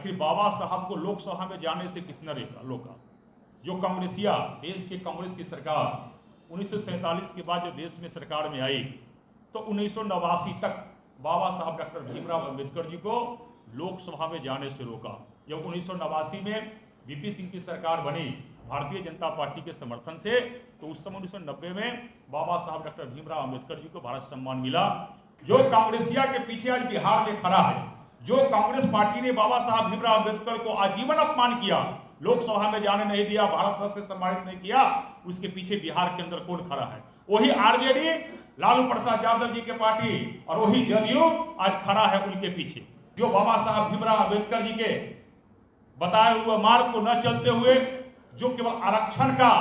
आखिर बाबा साहब को लोकसभा में जाने से किसने रोका? जो कांग्रेसिया देश के कांग्रेस की सरकार 1947 के बाद जब देश में सरकार में आई तो 1989 तक बाबा साहब डॉक्टर भीमराव अंबेडकर जी को लोकसभा में जाने से रोका। जब 1989 में वीपी सिंह की सरकार बनी भारतीय जनता पार्टी के समर्थन से, तो उस समय 1990 में बाबा साहब डॉक्टर भीमराव अंबेडकर जी को भारत सम्मान मिला। जो कांग्रेसिया के पीछे आज बिहार में खड़ा है, जो कांग्रेस पार्टी ने बाबा साहब भीमराव अंबेडकर को आजीवन अपमान किया, लोकसभा में जाने नहीं दिया, भारत रत्न से सम्मानित नहीं किया, उसके पीछे बिहार के अंदर कौन खड़ा है? वही आरजेडी, लालू प्रसाद यादव जी के पार्टी, और वही जदयू आज खड़ा है उनके पीछे। जो बाबा साहब भीमराव अंबेडकर जी के बताए हुए मार्ग को न चलते हुए जो केवल आरक्षण का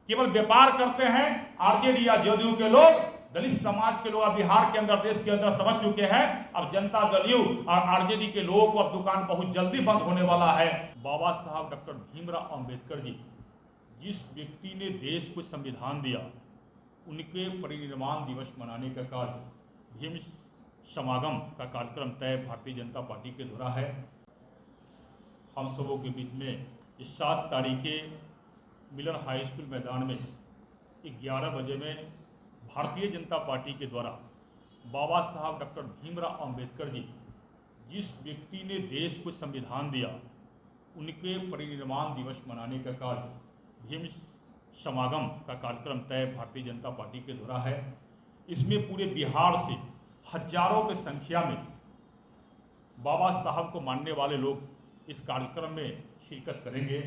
केवल व्यापार करते हैं, आरजेडी या जदयू के लोग, दलित समाज के लोग बिहार के अंदर, देश के अंदर समझ चुके हैं। अब जनता दल और आरजेडी के लोगों को अब दुकान बहुत जल्दी बंद होने वाला है। बाबा साहब डॉक्टर भीमराव अंबेडकर जी, जिस व्यक्ति ने देश को संविधान दिया, उनके परिनिर्वाण दिवस मनाने का कार्य भीम समागम का कार्यक्रम तय भारतीय जनता पार्टी के द्वारा है। हम सबों के बीच में इस 7 तारीख मिलन हाई स्कूल मैदान में 11 बजे में भारतीय जनता पार्टी के द्वारा बाबा साहब डॉक्टर भीमराव अंबेडकर जी, जिस व्यक्ति ने देश को संविधान दिया, उनके परिनिर्वाण दिवस मनाने का कार्य भीम समागम का कार्यक्रम तय भारतीय जनता पार्टी के द्वारा है। इसमें पूरे बिहार से हजारों की संख्या में बाबा साहब को मानने वाले लोग इस कार्यक्रम में शिरकत करेंगे।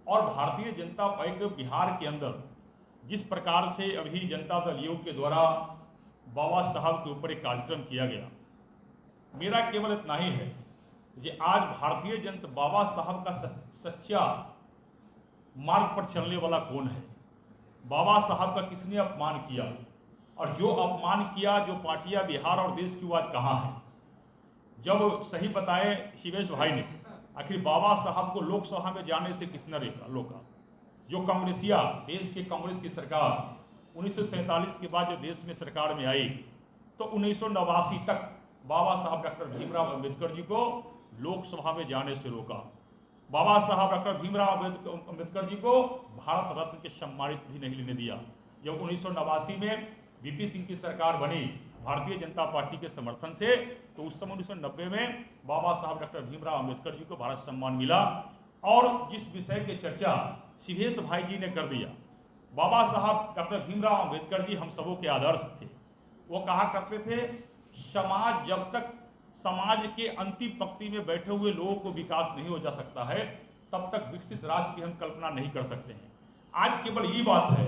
और भारतीय जनता पार्टी बिहार के अंदर जिस प्रकार से अभी जनता दल योग के द्वारा बाबा साहब के ऊपर एक कार्यक्रम किया गया, मेरा केवल इतना ही है कि आज भारतीय जनता बाबा साहब का सच्चा मार्ग पर चलने वाला कौन है? बाबा साहब का किसने अपमान किया? और जो अपमान किया, जो पार्टियां बिहार और देश की, वो आज कहाँ है? जब सही बताए शिवेश भाई ने, आखिर बाबा साहब को लोकसभा में जाने से किसने रोका? जो कांग्रेसिया देश के कांग्रेस की सरकार 1947 के बाद जब देश में सरकार में आई तो 1989 तक बाबा साहब डॉक्टर भीमराव अंबेडकर जी को लोकसभा में जाने से रोका। बाबा साहब डॉक्टर भीमराव अंबेडकर जी को भारत रत्न के सम्मानित भी नहीं लेने दिया। जब 1989 में वीपी सिंह की सरकार बनी भारतीय जनता पार्टी के समर्थन से, तो उस समय 1990 में बाबा साहब डॉक्टर भीमराव अंबेडकर जी को भारत सम्मान मिला। और जिस विषय की चर्चा शिवेश भाई जी ने कर दिया, बाबा साहब डॉक्टर भीमराव अंबेडकर जी हम सबों के आदर्श थे। वो कहा करते थे, समाज जब तक समाज के अंतिम पंक्ति में बैठे हुए लोगों को विकास नहीं हो जा सकता है, तब तक विकसित राष्ट्र की हम कल्पना नहीं कर सकते हैं। आज केवल ये बात है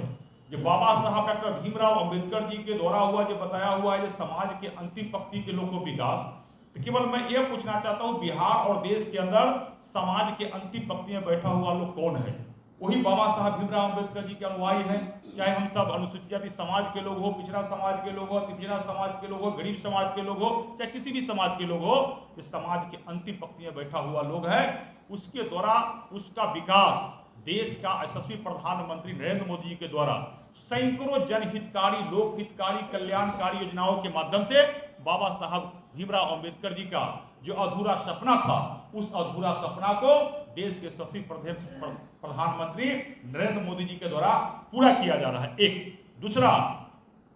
कि बाबा साहब डॉक्टर भीमराव अंबेडकर जी के द्वारा हुआ जो बताया हुआ है, समाज के अंतिम पंक्ति के लोगों को विकास, तो केवल मैं ये पूछना चाहता हूँ, बिहार और देश के अंदर समाज के अंतिम पंक्ति में बैठा हुआ लोग कौन है? वही बाबा साहब भीमराव अंबेडकर जी के अनुयायी हैं। चाहे हम सब अनुसूचित जाति समाज के लोग हो, पिछड़ा समाज के लोग हो, पिछड़ा समाज के लोग हो, गरीब समाज के लोग हो, चाहे किसी भी समाज के लोग हो, जो समाज के अंतिम पंक्ति में बैठा हुआ लोग है, उसके द्वारा उसका विकास देश का यशस्वी प्रधानमंत्री नरेंद्र मोदी जी के द्वारा सैकड़ों जनहितकारी, लोकहितकारी, कल्याणकारी योजनाओं के माध्यम से बाबा साहब भीमराव अंबेडकर जी का जो अधूरा सपना था, उस अधूरा सपना को देश के यशस्वी प्रधानमंत्री नरेंद्र मोदी जी के द्वारा पूरा किया जा रहा है। एक दूसरा,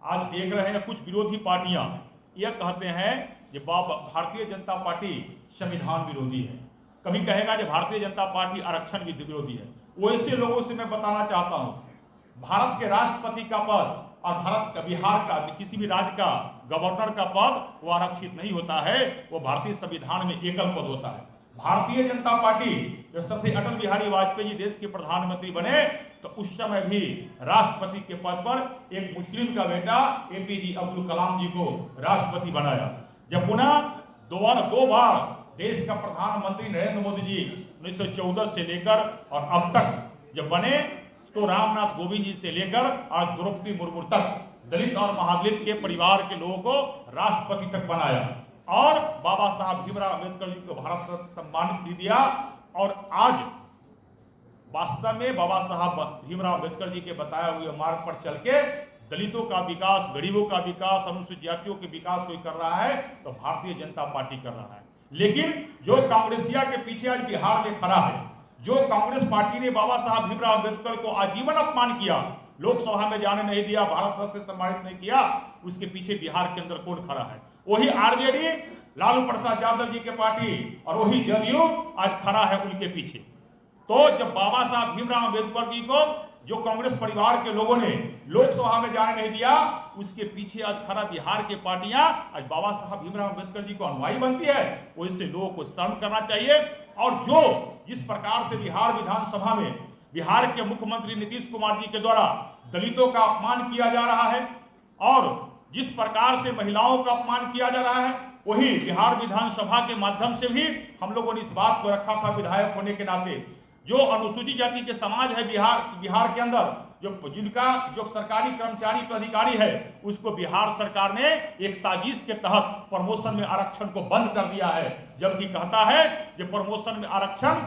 आज देख रहे हैं कुछ विरोधी पार्टियां यह कहते हैं कि भारतीय जनता पार्टी संविधान विरोधी है, कभी कहेगा कि भारतीय जनता पार्टी आरक्षण विरोधी है। वैसे लोगों से मैं बताना चाहता हूं, भारत के राष्ट्रपति का पद और भारत का, बिहार का, किसी भी राज्य का गवर्नर का पद वो आरक्षित नहीं होता है, वो भारतीय संविधान में एकल पद होता है। भारतीय जनता पार्टी जब सबसे अटल बिहारी वाजपेयी जी देश के प्रधानमंत्री बने, तो उस समय भी राष्ट्रपति के पद पर एक मुस्लिम का बेटा एपीजे अब्दुल कलाम जी को राष्ट्रपति बनाया। जब पुनः दो बार देश का प्रधानमंत्री नरेंद्र मोदी जी 1914 से लेकर और अब तक जब बने, तो रामनाथ कोविंद जी से लेकर आज द्रौपदी मुर्मू तक दलित और महादलित के परिवार के लोगों को राष्ट्रपति तक बनाया। और बाबा साहब भीमराव अंबेडकर जी को भारत रत्न सम्मानित भी दिया। और आज वास्तव में बाबा साहब भीमराव अंबेडकर जी के बताए हुए मार्ग पर चल के दलितों का विकास, गरीबों का विकास, अनुसूचित जातियों के विकास कोई कर रहा है तो भारतीय जनता पार्टी कर रहा है। लेकिन जो कांग्रेसिया के पीछे आज बिहार में खड़ा है, जो कांग्रेस पार्टी ने बाबा साहब भीमराव अम्बेडकर को आजीवन अपमान किया, लोकसभा में जाने नहीं दिया, भारत रत्न से सम्मानित नहीं किया, उसके पीछे बिहार के अंदर कौन खड़ा है? वही आरजेडी, लालू प्रसाद यादव जी के पार्टी, और वही जदयू आज खड़ा है उनके पीछे। तो जब बाबा साहब भीमराव अम्बेडकर जी को जो कांग्रेस परिवार के लोगों ने लोकसभा में जाने नहीं दिया, उसके पीछे आज खड़ा बिहार की पार्टियां आज बाबा साहब भीमराव अम्बेडकर जी को अनुयायी बनती है। वो इससे लोगों को शर्म करना चाहिए। और जो जिस प्रकार से बिहार विधानसभा में बिहार के मुख्यमंत्री नीतीश कुमार जी के द्वारा दलितों का अपमान किया जा रहा है और जिस प्रकार से महिलाओं का अपमान किया जा रहा है, वही बिहार विधानसभा के माध्यम से भी हम लोगों ने इस बात को रखा था, विधायक होने के नाते जो अनुसूचित जाति के समाज है बिहार के अंदर, जिनका जो सरकारी कर्मचारी पदाधिकारी है, उसको बिहार सरकार ने एक साजिश के तहत प्रमोशन में आरक्षण को बंद कर दिया है। जबकि कहता है कि प्रमोशन में आरक्षण,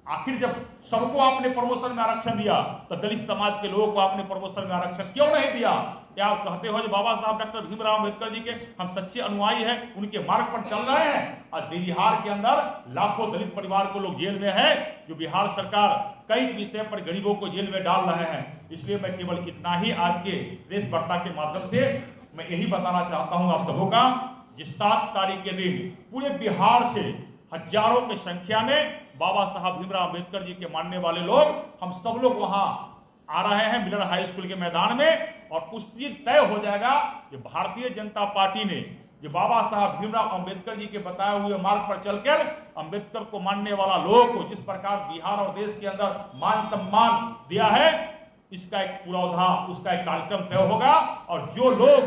आखिर जब सबको आपने प्रमोशन में आरक्षण दिया तो दलित समाज के लोगों को आपने प्रमोशन में आरक्षण क्यों नहीं दिया? क्या आप कहते हो जो बाबा साहब डॉक्टर भीमराव अम्बेडकर जी के हम सच्चे अनुयायी हैं, उनके मार्ग पर चल रहे हैं? और बिहार के अंदर लाखों दलित परिवार को लोग जेल में है, जो बिहार सरकार कई विषय पर गरीबों को जेल में डाल रहे हैं। इसलिए मैं केवल इतना ही आज के प्रेस वार्ता के माध्यम से मैं यही बताना चाहता हूं आप सबों का, जिस 7 तारीख के दिन पूरे बिहार से हजारों की संख्या में बाबा साहब भीमराव अम्बेडकर जी के मानने वाले लोग, हम सब लोग वहां आ रहे हैं मिलर हाई स्कूल के मैदान में। और उस दिन तय हो जाएगा कि भारतीय जनता पार्टी ने जो बाबा साहब भीमराव अम्बेडकर जी के बताए हुए मार्ग पर चलकर अम्बेडकर को मानने वाला लोगों को जिस प्रकार बिहार और देश के अंदर मान सम्मान दिया है, इसका एक पुरोधा, उसका एक कार्यक्रम तय होगा। और जो लोग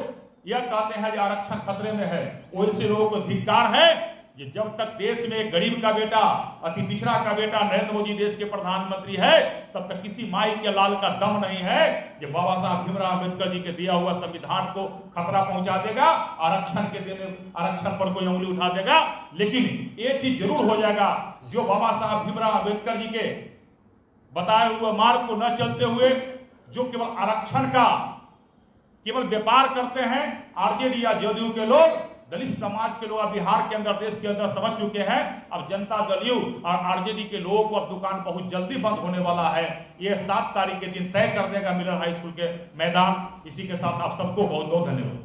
यह कहते हैं कि आरक्षण खतरे में है, वैसे लोगों को धिक्कार है। कि जब तक देश में गरीब का बेटा, अति पिछड़ा का बेटा नरेंद्र मोदी देश के प्रधानमंत्री है, तब तक किसी माई के लाल का दम नहीं है कि बाबा साहब भीमराव अम्बेडकर जी के दिया हुआ संविधान को खतरा पहुंचा देगा, आरक्षण पर कोई उंगली उठा देगा। लेकिन ये चीज जरूर हो जाएगा, जो बाबा साहब भीमराव अम्बेडकर जी के बताए हुए मार्ग को न चलते हुए जो केवल आरक्षण का केवल व्यापार करते हैं, आरजेडी या जदयू के लोग, दलित समाज के लोग बिहार के अंदर, देश के अंदर समझ चुके हैं। अब जनता दल यू और आरजेडी के लोगों को अब दुकान बहुत जल्दी बंद होने वाला है। ये 7 तारीख के दिन तय कर देगा मिलर हाई स्कूल के मैदान। इसी के साथ आप सबको बहुत बहुत धन्यवाद।